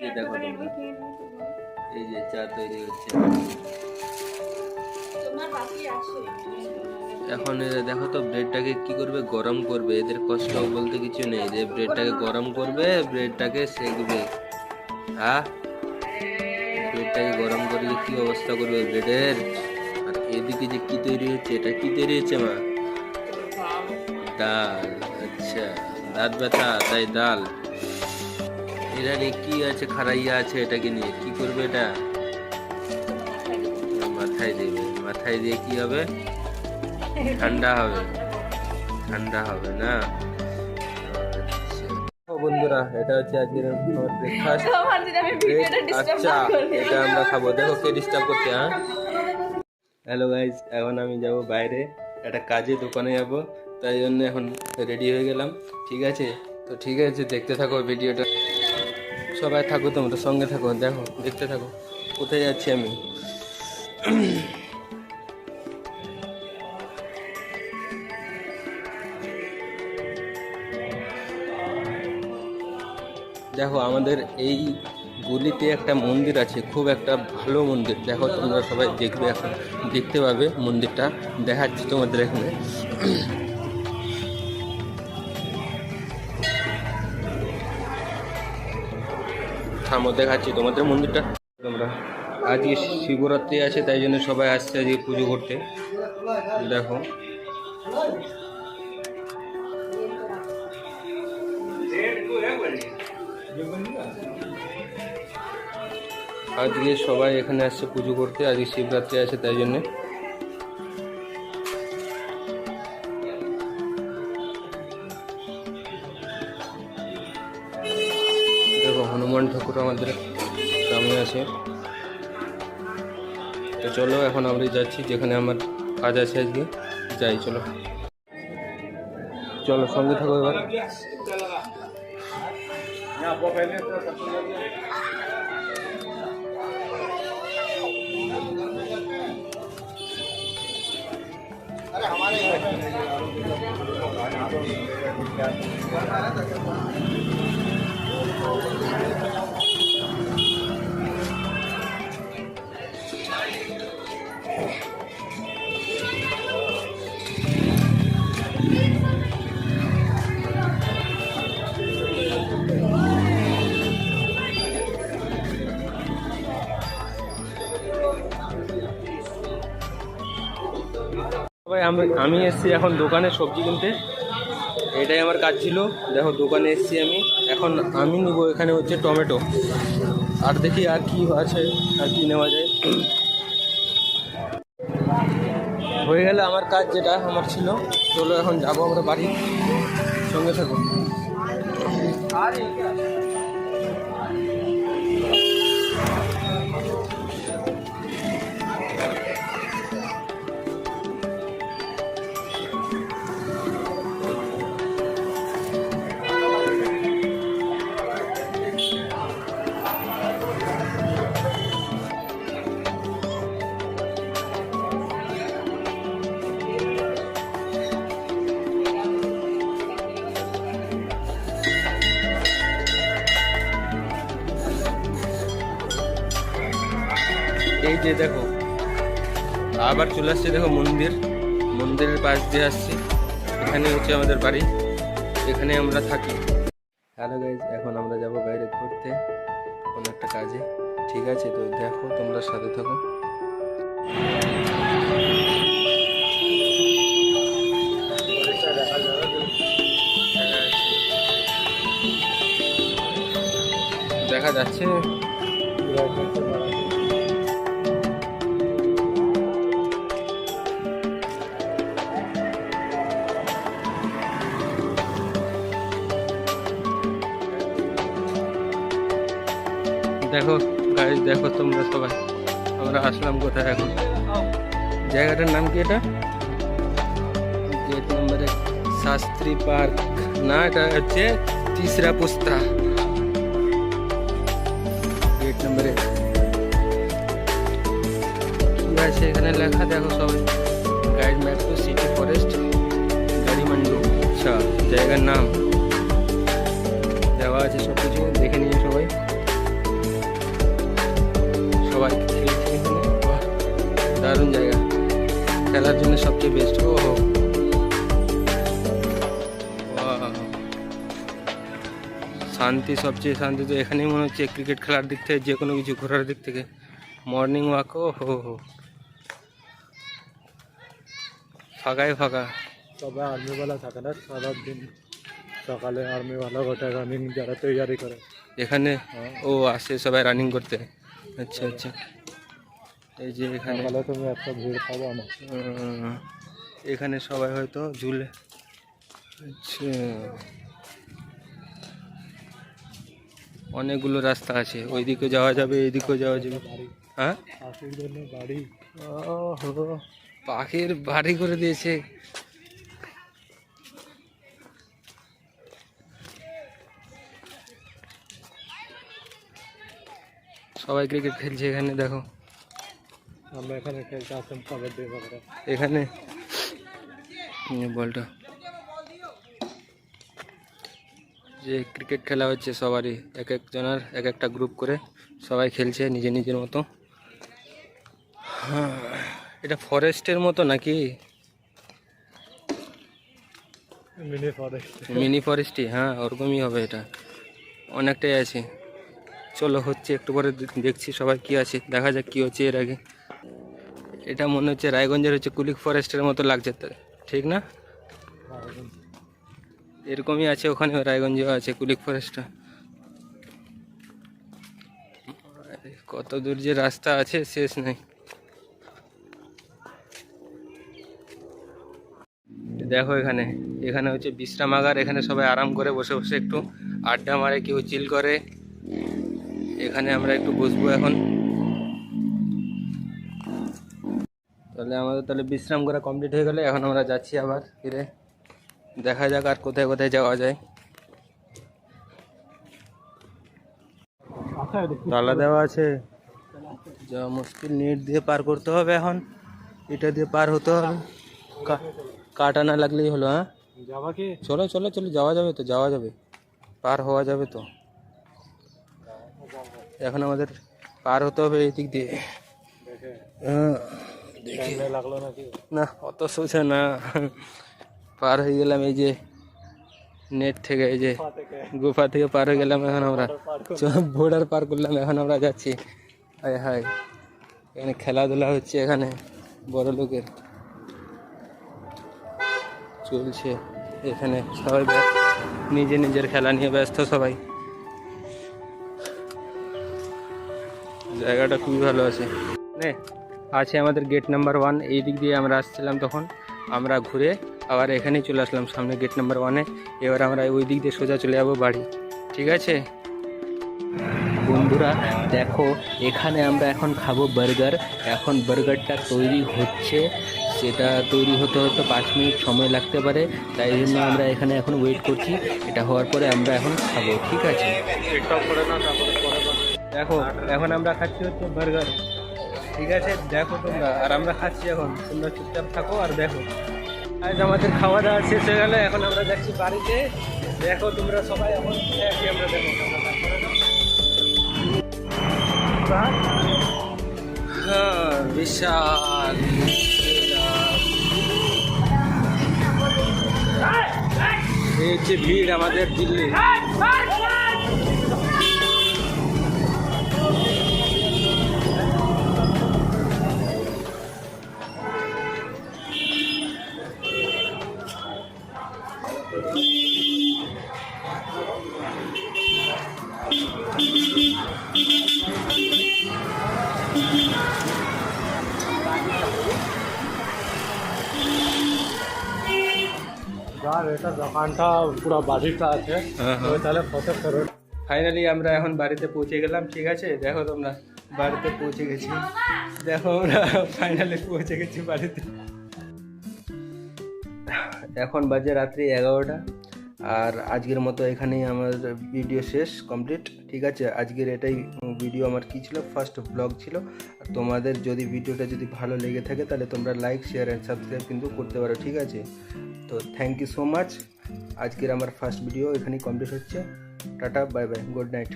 এই দেখো তোমরা, এই যে চা তৈরি হচ্ছে এখন। এরা দেখো তো ব্রেডটাকে কি করবে, গরম করবে। এদের কষ্ট বলতে কিছু নেই, যে ব্রেডটাকে গরম করবে, ব্রেডটাকে সেকবে। হ্যাঁ, ব্রেডটাকে গরম করে যে কি অবস্থা করবে ব্রেডের। আর এদিকে যে কি তৈরি হচ্ছে, এটা কি তৈরি হচ্ছে মা? ডাল। আচ্ছা, দাঁত ব্যথা তাই ডাল। এটা নিয়ে কি আছে, খারাইয়া আছে, এটাকে নিয়ে কি করবে? এটা মাথায় দেবে। মাথায় দিয়ে কি হবে? ঠান্ডা হবে। ঠান্ডা হবে না? বন্ধুরা, এটা হচ্ছে আজকের আমার ব্রেকফাস্ট, আচ্ছা এটা আমরা খাবো। দেখো কে ডিস্টার্ব করছে। হ্যাঁ, হ্যালো গাইজ, এখন আমি যাব বাইরে একটা কাজে, দোকানে যাব, তাই জন্য এখন রেডি হয়ে গেলাম। ঠিক আছে, তো ঠিক আছে, দেখতে থাকো ভিডিওটা, সবাই থাকো, তোমরা সঙ্গে থাকো, দেখো দেখতে থাকো কোথায় যাচ্ছি আমি। দেখো আমাদের এই গলিতে একটা মন্দির আছে, খুব একটা ভালো মন্দির। দেখো তোমরা সবাই দেখবে, এখন দেখতে পাবে মন্দিরটা, দেখাচ্ছি তোমাদের এখানে। থামো, দেখাচ্ছি তোমাদের মন্দিরটা। তোমরা, আজকে শিবরাত্রি আছে, তাই জন্য সবাই আসছে আজকে পুজো করতে। দেখো আজকে সবাই এখানে আসছে পুজো করতে, আজকে শিবরাত্রি আছে তাই জন্যে। দেখো হনুমান ঠাকুর আমাদের সামনে আছে। তো চলো এখন আমরা যাচ্ছি যেখানে আমার কাজ আছে আজকে, যাই চলো। চলো সঙ্গে থাকো এবার। ভাই আমি এসেছি এখন দোকানে সবজি কিনতে, এটাই আমার কাজ ছিল। দেখো দোকানে এসেছি আমি, এখন আমি নিব এখানে হচ্ছে টমেটো, আর দেখি আর কি আছে, আর কি নেওয়া যায়। হয়ে গেলে আমার কাজ যেটা আমার ছিল। চলো এখন যাবো আমরা বাড়ি, সঙ্গে থাকো। এই যে দেখো আবার চলে আসছে, দেখো মন্দিরের পাশ দিয়ে আসছি। এখানে হচ্ছে আমাদের বাড়ি, এখানে আমরা থাকি। হ্যালো গাইজ, এখন আমরা যাব বাইরে ঘুরতে কোনো একটা কাজে। ঠিক আছে, তো দেখো তোমরা সাথে থাকো। দেখা যাচ্ছে দেখো গাইজ, দেখো তোমরা সবাই, আমরা আসলাম কোথায় এখন, জায়গাটার নাম কি? এটা গেট নম্বর 1 শাস্ত্রী পার্ক না, এটা হচ্ছে তিসরা পুস্তা, গেট নম্বর 1। কি আছে এখানে লেখা দেখো সবাই, guide map to city forest Garimandu. আচ্ছা, জায়গার নাম দেওয়া আছে, সব কিছু দেখে নিয়ে সবাই। শান্তি, সবচেয়ে শান্তি তো এখানেই মনে হচ্ছে, ক্রিকেট খেলার দিক থেকে, যে কোনো কিছু ঘোরার দিক থেকে। মর্নিং ওয়াকও হো ফাঁকাই ফাঁকা। সবাই আর্মিওয়ালা থাকে না, সারাদিন সকালে আর্মিওয়ালা গোটা রানিং যারা তৈরি করে এখানে। ও আসে সবাই রানিং করতে। আচ্ছা আচ্ছা, এই যে এখানে তুমি একটা ভিড় পাবো না। এখানে সবাই হয়তো ঝুলে। আচ্ছা, অনেকগুলো রাস্তা আছে, ওইদিকে যাওয়া যাবে, এইদিকেও যাওয়া যাবে। হ্যাঁ, পাখির জন্য বাড়ি। ও পাখির বাড়ি করে দিয়েছে। সবাই ক্রিকেট খেলছে এখানে, দেখো। আমরা এখানে খেলতে আসতাম কাবাডি বাগড়া। এখানে বলটা যে ক্রিকেট খেলা হচ্ছে সবারই, এক একজনের এক একটা গ্রুপ করে সবাই খেলছে নিজের নিজের মতো। হ্যাঁ, এটা ফরেস্টের মতো নাকি? Mini forest. মিনি ফরেস্টই, হ্যাঁ ওরকমই হবে এটা, অনেকটাই আছে। চলো হচ্ছে, একটু পরে দেখছি সবাই কি আছে, দেখা যাক কি হচ্ছে। এর আগে এটা মনে হচ্ছে রায়গঞ্জের হচ্ছে কুলিক ফরেস্টের মতো লাগছে, ঠিক না? এরকমই আছে ওখানে, রায়গঞ্জেও আছে কুলিক ফরেস্টটা। কত দূর যে রাস্তা আছে শেষ নেই। দেখো এখানে, এখানে হচ্ছে বিশ্রামাগার, এখানে সবাই আরাম করে বসে বসে একটু আড্ডা মারে, কেউ চিল করে। এখানে আমরা একটু বসবো এখন। তাহলে আমাদের বিশ্রাম করা কমপ্লিট হয়ে গেলে এখন আমরা যাচ্ছি আবার ফিরে। দেখা যাক আর কোথায় কোথায় যাওয়া যায়। তালা দেওয়া আছে, যাওয়া মুশকিল। নেট দিয়ে পার করতে হবে এখন, এটা দিয়ে পার হতে হবে। কাটা না লাগলেই হলো। হ্যাঁ, যাবা কি? চলো চলো চলো, যাওয়া যাবে তো, যাওয়া যাবে, পার হওয়া যাবে তো। এখন আমাদের পার হতে হবে এই দিক দিয়ে। না অত সোজা না, পার হয়ে গেলাম এই যে নেট থেকে, এই যে গুফা থেকে পার হয়ে গেলাম। এখন আমরা বর্ডার পার করলাম, এখন আমরা যাচ্ছি। হায় হায়, এখানে খেলাধুলা হচ্ছে, এখানে বড় লোকের চলছে। এখানে সবাই নিজে নিজের খেলা নিয়ে ব্যস্ত সবাই। জায়গাটা খুবই ভালো আছে। আছে আমাদের গেট নাম্বার 1, এই দিক দিয়ে আমরা আসছিলাম, তখন আমরা ঘুরে আবার এখানেই চলে আসলাম সামনে গেট নাম্বার 1-এ। এবার আমরা ওই দিক দিয়ে সোজা চলে যাবো বাড়ি, ঠিক আছে? বন্ধুরা দেখো, এখানে আমরা এখন খাবো বার্গার। এখন বার্গারটা তৈরি হচ্ছে, সেটা তৈরি হতে হতে 5 মিনিট সময় লাগতে পারে, তাই জন্য আমরা এখানে এখন ওয়েট করছি। এটা হওয়ার পরে আমরা এখন খাবো, ঠিক আছে? দেখো এখন আমরা খাচ্ছি হচ্ছে বার্গার, ঠিক আছে? দেখো তোমরা, আর আমরা খাচ্ছি এখন, তোমরা চুপচাপ থাকো আর দেখো। আজ আমাদের খাওয়া দাওয়া শেষ হয়ে গেলে এখন আমরা যাচ্ছি বাড়িতে। দেখো তোমরা সবাই এখন আছি আমরা, দেখো। হ্যাঁ, বিশাল এই যে ভিড় আমাদের দিল্লি। এটা দোকানটা পুরো বাড়িটা আছে, তাহলে কত খরচ। ফাইনালি আমরা এখন বাড়িতে পৌঁছে গেলাম, ঠিক আছে? দেখো তোমরা, বাড়িতে পৌঁছে গেছি। দেখো আমরা ফাইনালি পৌঁছে গেছি বাড়িতে। এখন বাজে রাত্রি 11টা। আর আজকের মতো এখানেই আমার ভিডিও শেষ, কমপ্লিট, ঠিক আছে? আজকের এটাই ভিডিও আমার কী ছিল, ফার্স্ট ব্লগ ছিল। আর তোমাদের যদি ভিডিওটা যদি ভালো লেগে থাকে তাহলে তোমরা লাইক, শেয়ার অ্যান্ড সাবস্ক্রাইব কিন্তু করতে পারো, ঠিক আছে? তো থ্যাংক ইউ সো মাচ। আজকের আমার ফার্স্ট ভিডিও এখানেই কমপ্লিট হচ্ছে। Tata, bye bye, good night.